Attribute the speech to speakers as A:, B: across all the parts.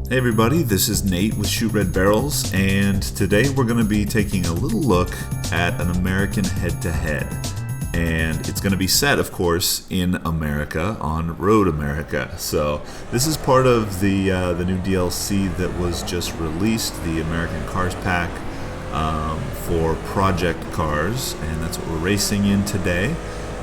A: Hey everybody, this is Nate with Shoot Red Barrels, and today we're going to be taking a little look at an American head-to-head. And it's going to be set, of course, in America, on Road America. So this is part of the new DLC that was just released, the American Cars Pack for Project Cars, and that's what we're racing in today.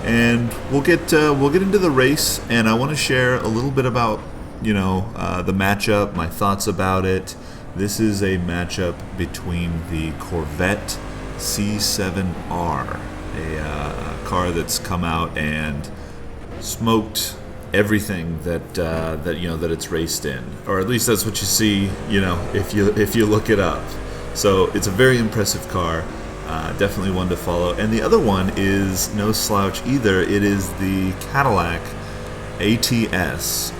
A: And we'll get into the race, and I want to share a little bit about the matchup, my thoughts about it. This is a matchup between the Corvette C7R, a car that's come out and smoked everything that it's raced in, or at least that's what you see, if you look it up. So it's a very impressive car, definitely one to follow. And the other one is no slouch either. It is the Cadillac ATS-V.R.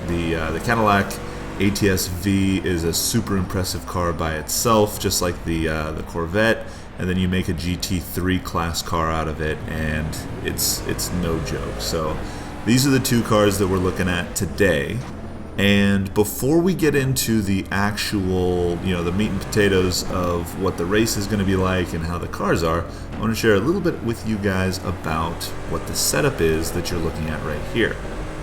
A: The Cadillac ATS-V is a super impressive car by itself, just like the Corvette, and then you make a GT3 class car out of it, and it's no joke. So these are the two cars that we're looking at today. And before we get into the actual, the meat and potatoes of what the race is going to be like and how the cars are, I want to share a little bit with you guys about what the setup is that you're looking at right here.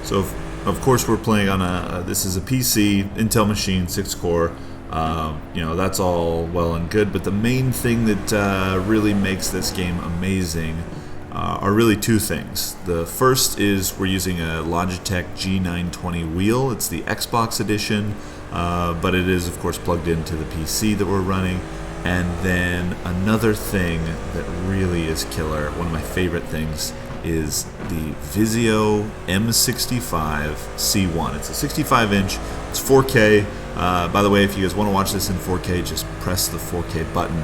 A: So, of course, we're playing on this is a PC, Intel machine, 6-core. That's all well and good, but the main thing that really makes this game amazing are really two things. The first is we're using a Logitech G920 wheel. It's the Xbox edition, but it is, of course, plugged into the PC that we're running. And then another thing that really is killer, one of my favorite things, is the Vizio M65 C1. It's a 65-inch, it's 4K. By the way, if you guys want to watch this in 4K, just press the 4K button.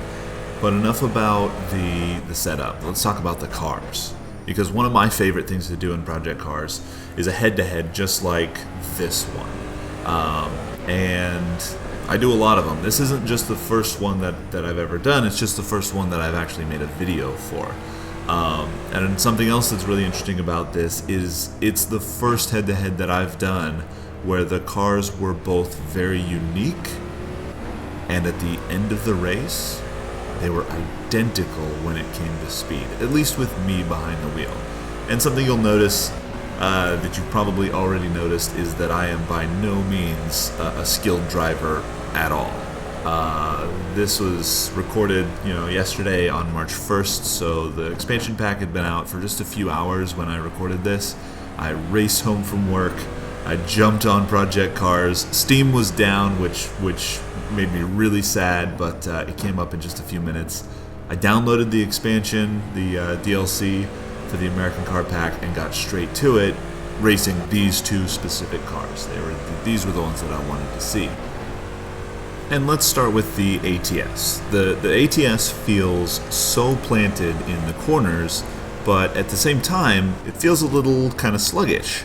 A: But enough about the setup. Let's talk about the cars. Because one of my favorite things to do in Project Cars is a head-to-head just like this one. And I do a lot of them. This isn't just the first one that I've ever done, it's just the first one that I've actually made a video for. And something else that's really interesting about this is it's the first head-to-head that I've done where the cars were both very unique, and at the end of the race, they were identical when it came to speed, at least with me behind the wheel. And something you'll notice that you've probably already noticed is that I am by no means a skilled driver at all. This was recorded, yesterday on March 1st, so the expansion pack had been out for just a few hours when I recorded this. I raced home from work. I jumped on Project Cars. Steam was down, which made me really sad, but it came up in just a few minutes. I downloaded the expansion, the DLC for the American Car Pack, and got straight to it, racing these two specific cars. These were the ones that I wanted to see. And let's start with the ATS. The ATS feels so planted in the corners, but at the same time, it feels a little kind of sluggish.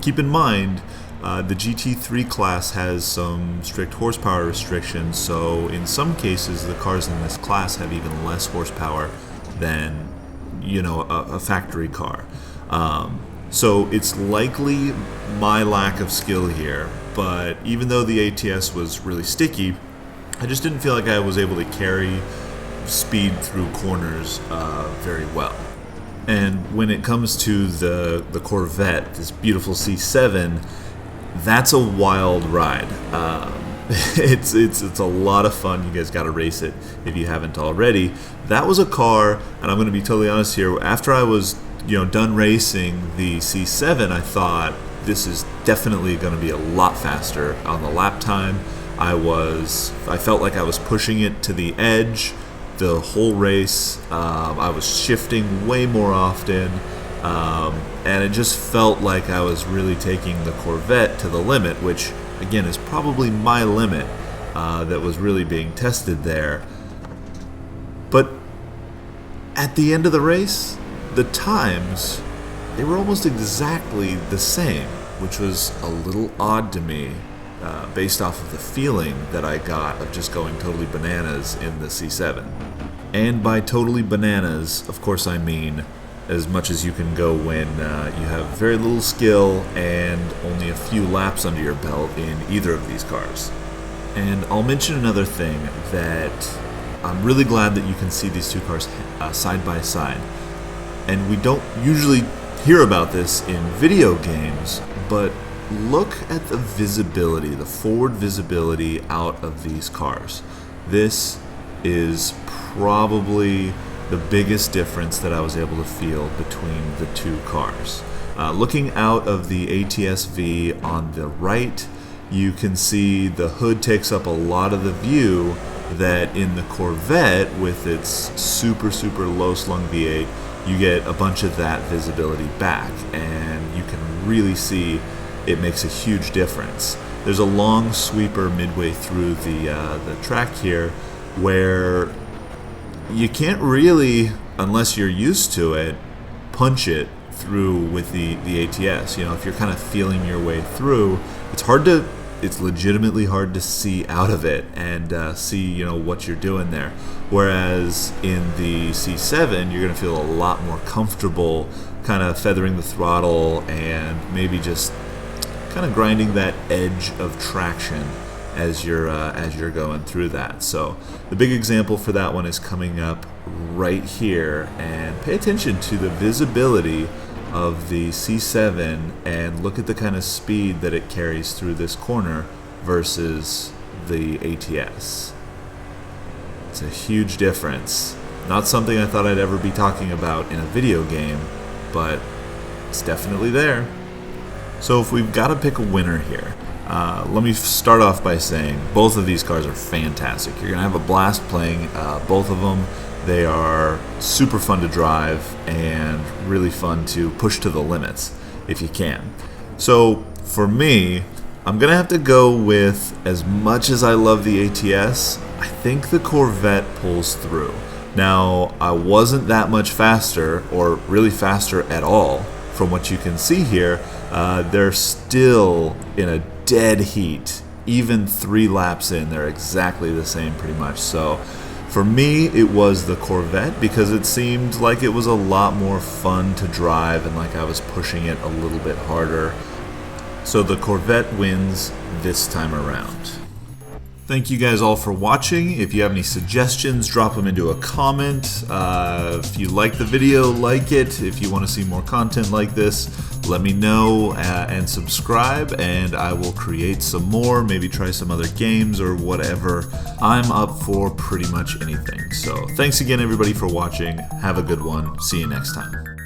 A: Keep in mind, the GT3 class has some strict horsepower restrictions, so in some cases, the cars in this class have even less horsepower than, a factory car. So it's likely my lack of skill here, but even though the ATS was really sticky, I just didn't feel like I was able to carry speed through corners very well. And when it comes to the Corvette, this beautiful C7, that's a wild ride. It's a lot of fun. You guys got to race it if you haven't already. That was a car, and I'm going to be totally honest here. After I was done racing the C7, I thought this is definitely going to be a lot faster on the lap time. I felt like I was pushing it to the edge the whole race. I was shifting way more often. And it just felt like I was really taking the Corvette to the limit, which, again, is probably my limit that was really being tested there. But at the end of the race, the times, they were almost exactly the same, which was a little odd to me based off of the feeling that I got of just going totally bananas in the C7. And by totally bananas, of course I mean as much as you can go when you have very little skill and only a few laps under your belt in either of these cars. And I'll mention another thing that I'm really glad that you can see these two cars side by side. And we don't usually hear about this in video games, but look at the visibility, the forward visibility out of these cars. This is probably the biggest difference that I was able to feel between the two cars. Looking out of the ATS-V on the right, you can see the hood takes up a lot of the view that in the Corvette with its super low slung V8, you get a bunch of that visibility back, and you can really see it makes a huge difference. There's a long sweeper midway through the track here where you can't really, unless you're used to it, punch it through with the ATS. You know, if you're kind of feeling your way through, it's legitimately hard to see out of it and see, you know, what you're doing there. Whereas in the C7, you're going to feel a lot more comfortable kind of feathering the throttle and maybe just kind of grinding that edge of traction as you're going through that. So the big example for that one is coming up right here, and pay attention to the visibility of the C7 and look at the kind of speed that it carries through this corner versus the ATS. It's a huge difference. Not something I thought I'd ever be talking about in a video game, but it's definitely there. So if we've got to pick a winner here, let me start off by saying both of these cars are fantastic. You're going to have a blast playing both of them. They are super fun to drive and really fun to push to the limits if you can. So for me, I'm going to have to go with, as much as I love the ATS, I think the Corvette pulls through. Now, I wasn't that much faster, or really faster at all, from what you can see here. They're still in a dead heat. Even 3 laps in, they're exactly the same pretty much. So for me, it was the Corvette because it seemed like it was a lot more fun to drive and like I was pushing it a little bit harder. So the Corvette wins this time around. Thank you guys all for watching. If you have any suggestions, drop them into a comment. If you like the video, like it. If you want to see more content like this, let me know and subscribe, and I will create some more, maybe try some other games or whatever. I'm up for pretty much anything. So thanks again everybody for watching. Have a good one. See you next time.